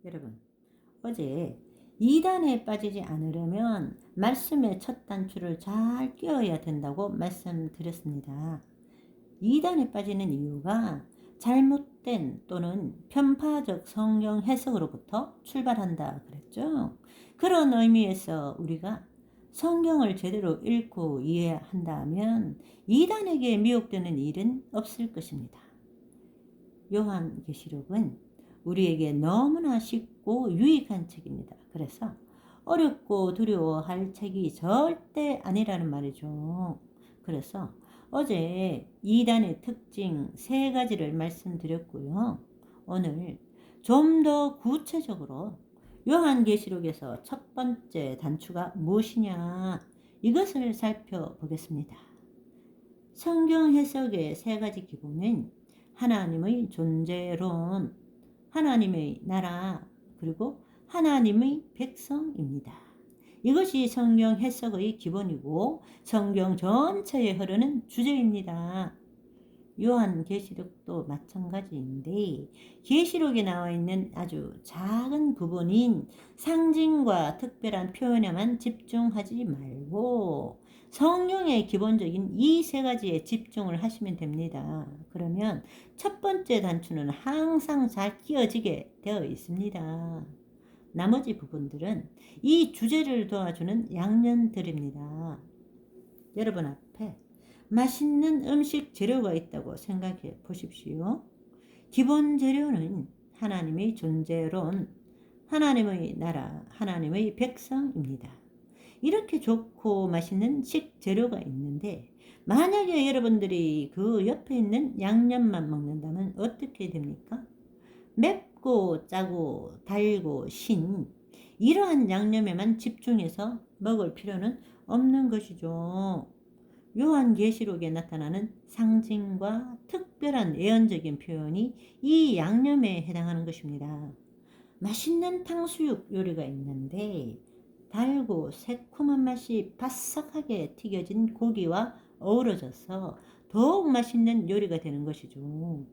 여러분, 어제 2단에 빠지지 않으려면 말씀의 첫 단추를 잘 끼워야 된다고 말씀드렸습니다. 2단에 빠지는 이유가 잘못된 또는 편파적 성경 해석으로부터 출발한다 그랬죠. 그런 의미에서 우리가 성경을 제대로 읽고 이해한다면 2단에게 미혹되는 일은 없을 것입니다. 요한계시록은 우리에게 너무나 쉽고 유익한 책입니다. 그래서 어렵고 두려워할 책이 절대 아니라는 말이죠. 그래서 어제 2단의 특징 3가지를 말씀드렸고요. 오늘 좀 더 구체적으로 요한계시록에서 첫 번째 단추가 무엇이냐, 이것을 살펴보겠습니다. 성경 해석의 3가지 기본은 하나님의 존재론, 하나님의 나라, 그리고 하나님의 백성입니다. 이것이 성경 해석의 기본이고 성경 전체에 흐르는 주제입니다. 요한계시록도 마찬가지인데 계시록에 나와 있는 아주 작은 부분인 상징과 특별한 표현에만 집중하지 말고 성경의 기본적인 이 3가지에 집중을 하시면 됩니다. 그러면 첫 번째 단추는 항상 잘 끼워지게 되어 있습니다. 나머지 부분들은 이 주제를 도와주는 양념들입니다. 여러분 앞에 맛있는 음식 재료가 있다고 생각해 보십시오. 기본 재료는 하나님의 존재론, 하나님의 나라, 하나님의 백성입니다. 이렇게 좋고 맛있는 식재료가 있는데 만약에 여러분들이 그 옆에 있는 양념만 먹는다면 어떻게 됩니까? 맵고 짜고 달고 신, 이러한 양념에만 집중해서 먹을 필요는 없는 것이죠. 요한계시록에 나타나는 상징과 특별한 예언적인 표현이 이 양념에 해당하는 것입니다. 맛있는 탕수육 요리가 있는데 달고 새콤한 맛이 바삭하게 튀겨진 고기와 어우러져서 더욱 맛있는 요리가 되는 것이죠.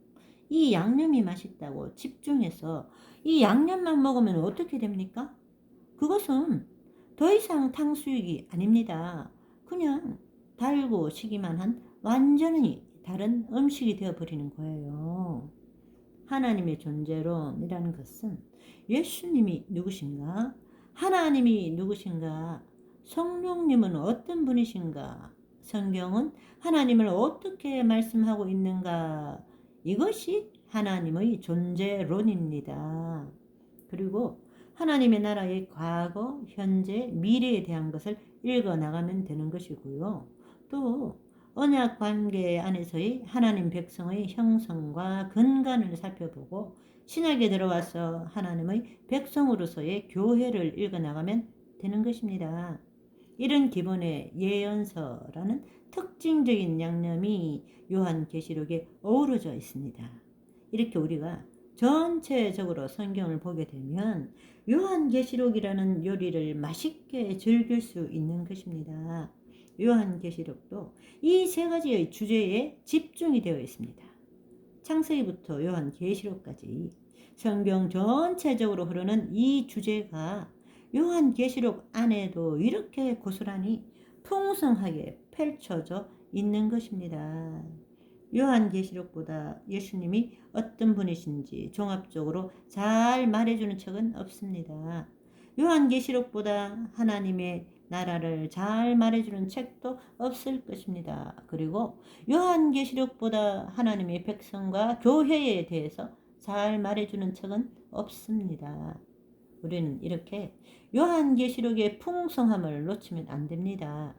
이 양념이 맛있다고 집중해서 이 양념만 먹으면 어떻게 됩니까? 그것은 더 이상 탕수육이 아닙니다. 그냥 달고 시기만 한 완전히 다른 음식이 되어버리는 거예요. 하나님의 존재론이라는 것은 예수님이 누구신가? 하나님이 누구신가? 성령님은 어떤 분이신가? 성경은 하나님을 어떻게 말씀하고 있는가? 이것이 하나님의 존재론입니다. 그리고 하나님의 나라의 과거, 현재, 미래에 대한 것을 읽어나가면 되는 것이고요. 또 언약 관계 안에서의 하나님 백성의 형성과 근간을 살펴보고 신약에 들어와서 하나님의 백성으로서의 교회를 읽어나가면 되는 것입니다. 이런 기본의 예언서라는 특징적인 양념이 요한계시록에 어우러져 있습니다. 이렇게 우리가 전체적으로 성경을 보게 되면 요한계시록이라는 요리를 맛있게 즐길 수 있는 것입니다. 요한계시록도 이 3가지의 주제에 집중이 되어 있습니다. 창세기부터 요한계시록까지 성경 전체적으로 흐르는 이 주제가 요한계시록 안에도 이렇게 고스란히 풍성하게 펼쳐져 있는 것입니다. 요한계시록보다 예수님이 어떤 분이신지 종합적으로 잘 말해주는 책은 없습니다. 요한계시록보다 하나님의 나라를 잘 말해주는 책도 없을 것입니다. 그리고 요한계시록보다 하나님의 백성과 교회에 대해서 잘 말해주는 책은 없습니다. 우리는 이렇게 요한계시록의 풍성함을 놓치면 안 됩니다.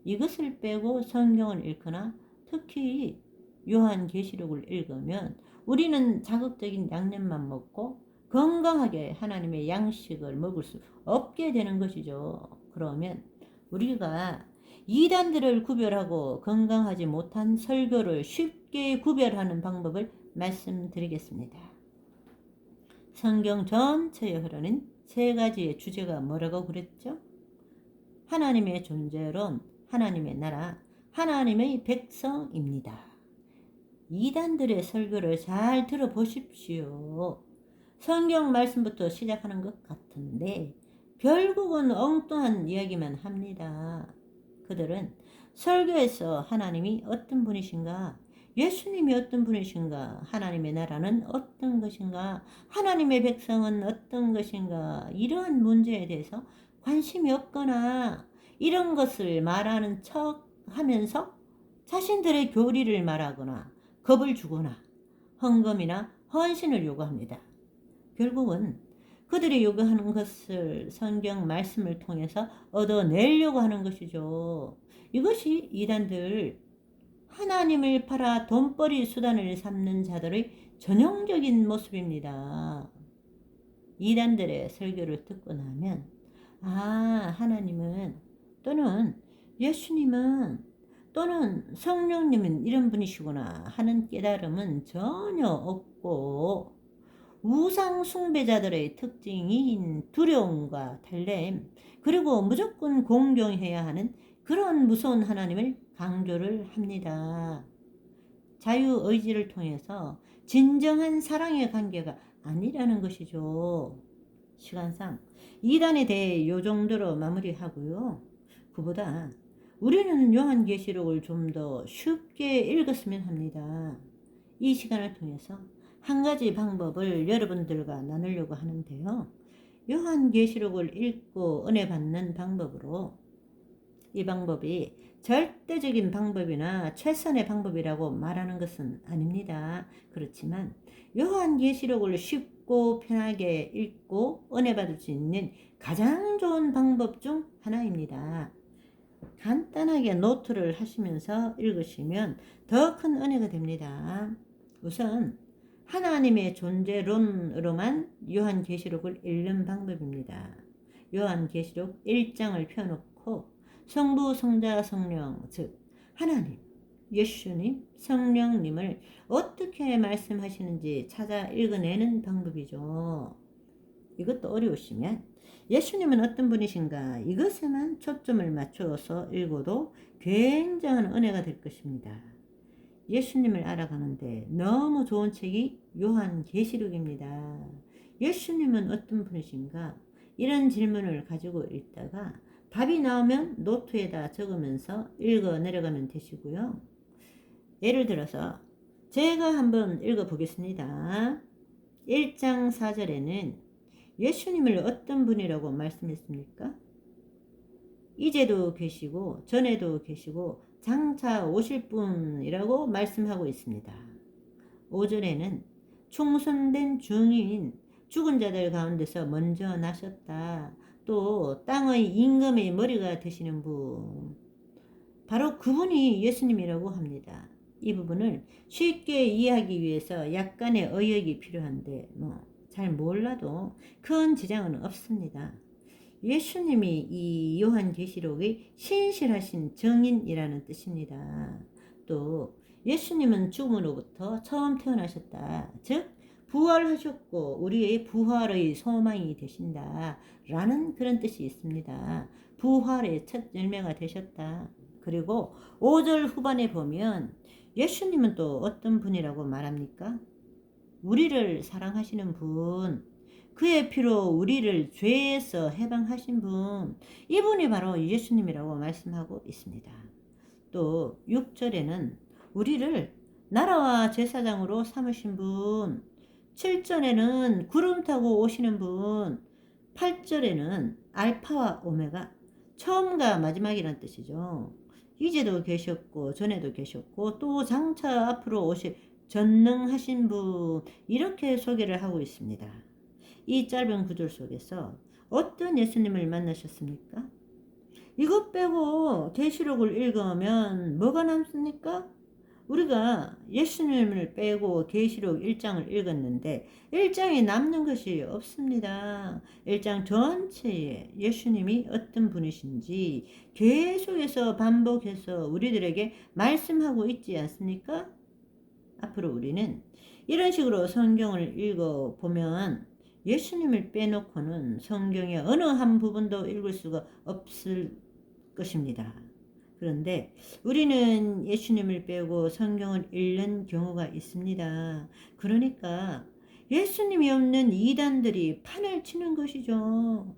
이것을 빼고 성경을 읽거나 특히 요한계시록을 읽으면 우리는 자극적인 양념만 먹고 건강하게 하나님의 양식을 먹을 수 없게 되는 것이죠. 그러면 우리가 이단들을 구별하고 건강하지 못한 설교를 쉽게 구별하는 방법을 말씀드리겠습니다. 성경 전체에 흐르는 3가지의 주제가 뭐라고 그랬죠? 하나님의 존재론, 하나님의 나라, 하나님의 백성입니다. 이단들의 설교를 잘 들어보십시오. 성경 말씀부터 시작하는 것 같은데 결국은 엉뚱한 이야기만 합니다. 그들은 설교에서 하나님이 어떤 분이신가, 예수님이 어떤 분이신가, 하나님의 나라는 어떤 것인가, 하나님의 백성은 어떤 것인가, 이러한 문제에 대해서 관심이 없거나 이런 것을 말하는 척 하면서 자신들의 교리를 말하거나 겁을 주거나 헌금이나 헌신을 요구합니다. 결국은 그들이 요구하는 것을 성경 말씀을 통해서 얻어내려고 하는 것이죠. 이것이 이단들, 하나님을 팔아 돈벌이 수단을 삼는 자들의 전형적인 모습입니다. 이단들의 설교를 듣고 나면 하나님은 또는 예수님은 또는 성령님은 이런 분이시구나 하는 깨달음은 전혀 없고 우상 숭배자들의 특징인 두려움과 달램, 그리고 무조건 공경해야 하는 그런 무서운 하나님을 강조를 합니다. 자유의지를 통해서 진정한 사랑의 관계가 아니라는 것이죠. 시간상 이단에 대해 요 정도로 마무리하고요. 그보다 우리는 요한계시록을 좀 더 쉽게 읽었으면 합니다. 이 시간을 통해서 한 가지 방법을 여러분들과 나누려고 하는데요. 요한계시록을 읽고 은혜 받는 방법으로, 이 방법이 절대적인 방법이나 최선의 방법이라고 말하는 것은 아닙니다. 그렇지만 요한계시록을 쉽고 편하게 읽고 은혜 받을 수 있는 가장 좋은 방법 중 하나입니다. 간단하게 노트를 하시면서 읽으시면 더 큰 은혜가 됩니다. 우선 하나님의 존재론으로만 요한계시록을 읽는 방법입니다. 요한계시록 1장을 펴놓고 성부, 성자, 성령, 즉 하나님, 예수님, 성령님을 어떻게 말씀하시는지 찾아 읽어내는 방법이죠. 이것도 어려우시면 예수님은 어떤 분이신가, 이것에만 초점을 맞추어서 읽어도 굉장한 은혜가 될 것입니다. 예수님을 알아가는데 너무 좋은 책이 요한계시록입니다. 예수님은 어떤 분이신가, 이런 질문을 가지고 읽다가 답이 나오면 노트에다 적으면서 읽어 내려가면 되시고요. 예를 들어서 제가 한번 읽어 보겠습니다. 1장 4절에는 예수님을 어떤 분이라고 말씀했습니까? 이제도 계시고 전에도 계시고 장차 오실 분이라고 말씀하고 있습니다. 5절에는 충성된 중인, 죽은 자들 가운데서 먼저 나셨다. 또 땅의 임금의 머리가 되시는 분, 바로 그분이 예수님이라고 합니다. 이 부분을 쉽게 이해하기 위해서 약간의 어역이 필요한데 잘 몰라도 큰 지장은 없습니다. 예수님이 이 요한계시록의 신실하신 증인이라는 뜻입니다. 또 예수님은 죽음으로부터 처음 태어나셨다. 즉 부활하셨고 우리의 부활의 소망이 되신다 라는 그런 뜻이 있습니다. 부활의 첫 열매가 되셨다. 그리고 5절 후반에 보면 예수님은 또 어떤 분이라고 말합니까? 우리를 사랑하시는 분, 그의 피로 우리를 죄에서 해방하신 분, 이분이 바로 예수님이라고 말씀하고 있습니다. 또 6절에는 우리를 나라와 제사장으로 삼으신 분, 7절에는 구름 타고 오시는 분, 8절에는 알파와 오메가, 처음과 마지막이란 뜻이죠. 이제도 계셨고 전에도 계셨고 또 장차 앞으로 오실 전능하신 분, 이렇게 소개를 하고 있습니다. 이 짧은 구절 속에서 어떤 예수님을 만나셨습니까? 이것 빼고 계시록을 읽으면 뭐가 남습니까? 우리가 예수님을 빼고 계시록 1장을 읽었는데 1장에 남는 것이 없습니다. 1장 전체에 예수님이 어떤 분이신지 계속해서 반복해서 우리들에게 말씀하고 있지 않습니까? 앞으로 우리는 이런 식으로 성경을 읽어보면 예수님을 빼놓고는 성경의 어느 한 부분도 읽을 수가 없을 것입니다. 그런데 우리는 예수님을 빼고 성경을 읽는 경우가 있습니다. 그러니까 예수님이 없는 이단들이 판을 치는 것이죠.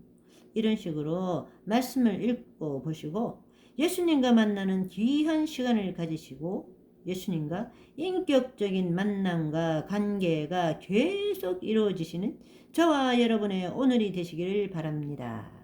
이런 식으로 말씀을 읽고 보시고 예수님과 만나는 귀한 시간을 가지시고 예수님과 인격적인 만남과 관계가 계속 이루어지시는 저와 여러분의 오늘이 되시기를 바랍니다.